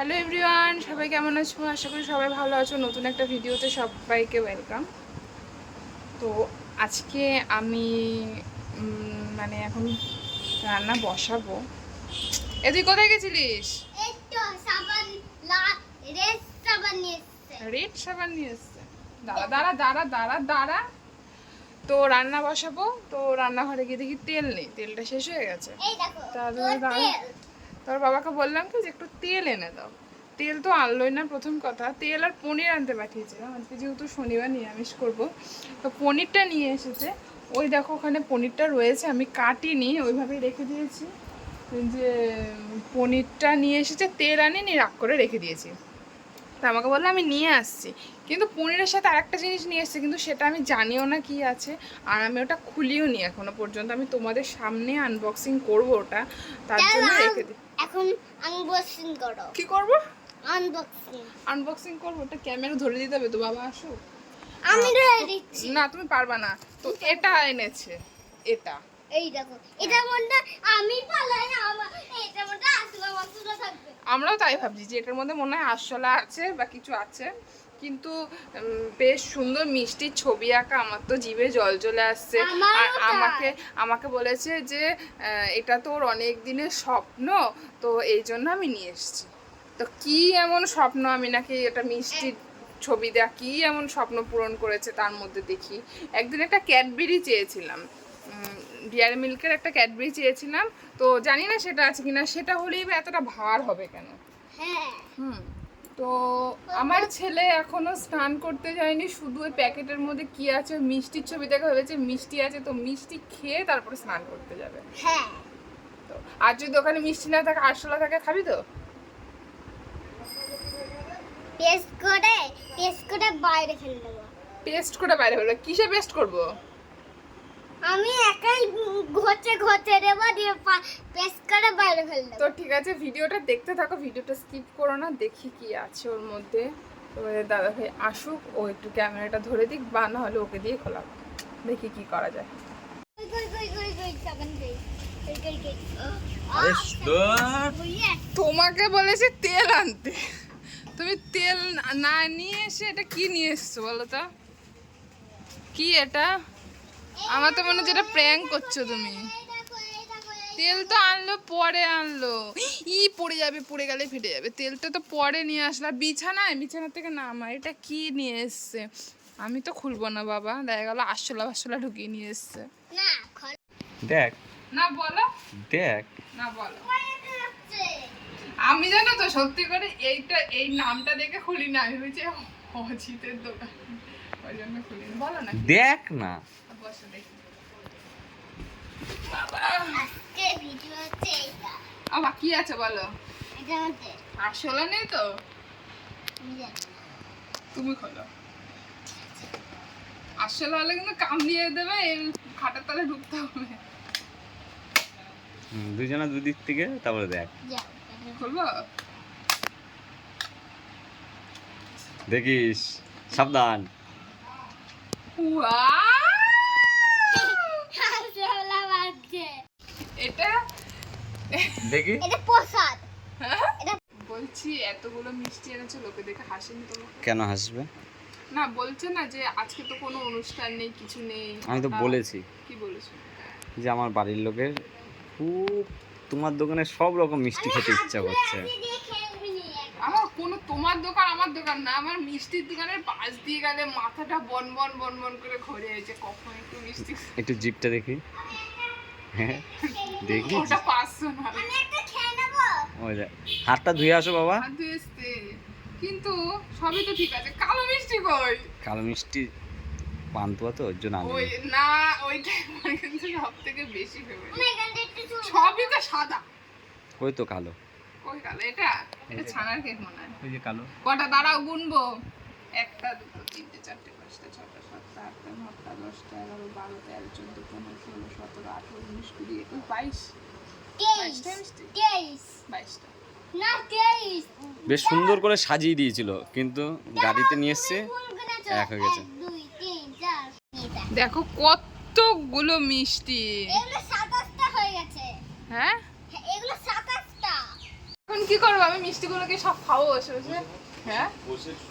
Hello everyone, সবাই কেমন আছো? আশা করি সবাই ভালো আছো। নতুন একটা ভিডিওতে সবাইকে ওয়েলকাম। তো আজকে আমি মানে এখন রান্না বসাবো। তুই কোথায় গেছিলিস? রেড সাবান নিয়ে এসছে। দাঁড়া দাঁড়া দাঁড়া দাঁড়া দাঁড়া তো রান্না বসাবো। তো রান্নাঘরে গিয়ে দেখি তেল নেই, তেলটা শেষ হয়ে গেছে। তোর বাবাকে বললাম কি যে একটু তেল এনে দাও। তেল তো আনলোই না, প্রথম কথা। তেল আর পনির আনতে পাঠিয়েছিলাম, আজকে যেহেতু শনিবার নিরামিষ করবো। তো পনিরটা নিয়ে এসেছে। ওই দেখো ওখানে পনিরটা রয়েছে, আমি কাটিনি, ওইভাবেই রেখে দিয়েছি। যে পনিরটা নিয়ে এসেছে, তেল আনিনি, রাগ করে রেখে দিয়েছি। তা আমাকে বললো আমি নিয়ে আসছি, কিন্তু পনিরের সাথে আরেকটা জিনিস নিয়ে এসছে, কিন্তু সেটা আমি জানিও না কি আছে। আর আমি ওটা খুলিও নি এখনো পর্যন্ত। আমি তোমাদের সামনে আনবক্সিং করব ওটা, তার জন্য রেখে দিই। এখন আনবক্সিং করো। কি করব? আনবক্সিং করব। ওটা ক্যামেরা ধরে দিতে হবে তো, বাবা আসো। আমি ধরে দিচ্ছি। না তুমি পারবা না। তো এটা এনেছে, এটা এই দেখো, এটা মনে আমি পালাই না, এটা মনে আসলা মাসুলা থাকবে। আমরাও তাই ভাবছি যে এটার মধ্যে মনে হয় আরশোলা আছে বা কিছু আছে, কিন্তু বেশ সুন্দর মিষ্টি ছবি আঁকা। আমার তো জিভে জল চলে আসছে। আর আমাকে বলেছে যে এটা তোর অনেক দিনের স্বপ্ন, তো এই জন্য আমি নিয়ে এসেছি। তো কি এমন স্বপ্ন, আমি নাকি এটা মিষ্টি ছবি দেয়া কি এমন স্বপ্ন পূরণ করেছে তার মধ্যে দেখি। একদিন একটা ক্যাডবেরি চেয়েছিলাম, ডিয়ারি মিল্কের একটা ক্যাডবেরি চেয়েছিলাম। তো জানি না সেটা আছে কিনা। সেটা হলেই বা এতটা ভার হবে কেন? হ্যাঁ। তো আমার ছেলে এখনো স্নান করতে যায়নি, শুধু ওই প্যাকেটের মধ্যে কি আছে মিষ্টির ছবি দেখে ভেবেছে মিষ্টি আছে, তো মিষ্টি খেয়ে তারপরে স্নান করতে যাবে। হ্যাঁ। তো আর যদি ওখানে মিষ্টি না থাকে, আরশোলা থাকে, খাবি তো? পেস্ট করে বাইরে ফেলে দেব। পেস্ট করে বাইরে ফেলবে? কিসে পেস্ট করব? আমি একাই ঘষে দেব, দিয়ে পেস্ট করে বাইরে ফেলে দেব। তো ঠিক আছে, ভিডিওটা দেখতে থাকো, ভিডিওটা স্কিপ করো না। দেখি কি আছে ওর মধ্যে। তোমাদের দাদা ভাই আসুক, ও একটু ক্যামেরাটা ধরে দিক, বা না হলে ওকে দিয়ে খোলাবো। দেখি কি করা যায়। তোমাকে বলেছে তেল আনতে, তুমি তেল না নিয়ে এসে এটা কি নিয়ে এসছো বলো তো? কি এটা? আমার তো মনে হচ্ছে এটা প্র্যাঙ্ক করছো তুমি। তেল তো আনলো, পরে আনলো। পড়ে যাবে, পড়ে গেলে ফেটে যাবে। তেলটা তো পরে নিয়ে আসলো। বিছানা থেকে নামা। এটা কি নিয়ে এসছে? আমি তো খুলবো না বাবা, দেখা গেল আরশোলা ঢুকিয়ে নিয়ে এসছে। দেখ না বলো, দেখ না বলো। আমি জানো তো সত্যি করে এই নামটা দেখে খুলি না, আমি হচ্ছে অজিতের দোকান, ওই জন্য খুলি না। বলো না, দেখ না। বসে দেখি। আবার কি আছে বলো? আরশোলা নেই তো? তুমি খোলো। আরশোলা হলে কিন্তু কাম দিয়ে দেবে, এই খাটের তলে ঢুকতে হবে। দুজনা দুদিক থেকে, তারপরে দেখ। খুলবো? দেখিস, সাবধান। এটা দেখি। এটা প্রসাদ। বলছি এতগুলো মিষ্টি এনেছো, লোকে দেখে হাসেনি তোমাকে? কেন হাসবে? না বলছে না যে আজকে তো কোনো অনুষ্ঠান নেই, কিছু নেই। আমি তো বলেছি। কি বলেছো? যে আমার বাড়ির লোকের খুব তোমার দোকানে সব রকম মিষ্টি খেতে ইচ্ছা করছে। আমার কোনো তোমার দোকান আমার দোকান না, আমার মিষ্টির দোকানের পাশ দিয়ে গেলে মাথাটা বন বন করে ঘুরে হয়েছে, কখন একটু মিষ্টি। একটু জিপটা দেখি। হ্যাঁ দেখি। ওটা 500 না। ওই দেখ, হাতটা ধুয়ে আসো বাবা। হাত ধুয়ে এসছে, কিন্তু সবই তো ঠিক আছে। কালো মিষ্টি কই? কালো মিষ্টি পান্তুয়া তো, ওর জন্য ওই আনি। না, ওইটাই আমার কিন্তু সব থেকে বেশি ফেভারিট। সবই তো সাদা। ওই তো কালো। কই কালো? এটা ছানার কেক মনে হয়। ওই যে কালো। কটা দাঁড়াও গুনবো। 1 2 3 4 5 6 7 8 9 10 11 12 13 14 15 16 17 18 19 20 21 22 22টা। বেশ সুন্দর করে সাজিয়ে দিয়েছিল, কিন্তু গাড়িতে নিয়ে এসছে, এক হয়ে গেছে। দেখো কতগুলো মিষ্টি। এগুলো 27টা হয়ে গেছে। হ্যাঁ, এগুলো 27টা। এখন কি করবো, আমি মিষ্টিগুলোকে সব খাবো বসে বসে। হ্যাঁ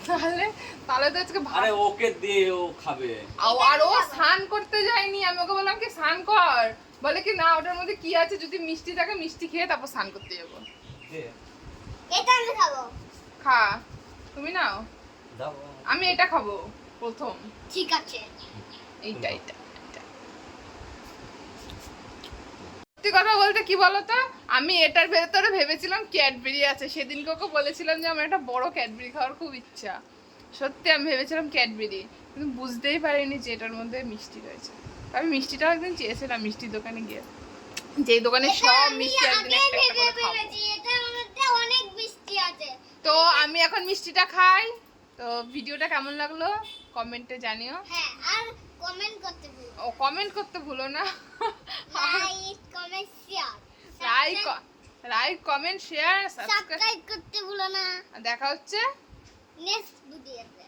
তাহলে তাহলে তো আজকে আরে ওকে দে, ও খাবে। আর ও স্নান করতে যায়নি, আমি ওকে বললাম কি স্নান কর, বলে কি না ওটার মধ্যে কি আছে, যদি মিষ্টি থাকে মিষ্টি খেয়ে তারপর স্নান করতে যাবো। দে এটা আমি খাবো। খা, তুমি নাও, দাও। আমি এটা খাবো প্রথম। ঠিক আছে। এইটা এইটা এইটা। সত্যি কথা বলতে কি বলতো, আমি এটার ভেতরে ভেবেছিলাম ক্যাডবেরি আছে, সেদিনকে ওকে বলেছিলাম যে আমার একটা বড় ক্যাডবেরি খাওয়ার খুব ইচ্ছা, সত্যি আমি ভেবেছিলাম ক্যাডবেরি, কিন্তু বুঝতেই পারিনি যে এটার মধ্যে মিষ্টি রয়েছে। আমি মিষ্টিটাও একদিন চেয়েছিলাম মিষ্টির দোকানে গিয়ে, যেই দোকানে সব মিষ্টি একদিন একটা একটা করে খাবো। এটার মধ্যে অনেক মিষ্টি আছে। তো আমি এখন মিষ্টিটা খাই। তো ভিডিওটা কেমন লাগলো কমেন্টে জানিও। হ্যাঁ, আর কমেন্ট করতে ভুলো না। ও কমেন্ট করতে ভুলো না। Like, comment, share. Like comment share subscribe subscribe করতে ভুলো না। দেখা হচ্ছে নেক্সট ভিডিওতে।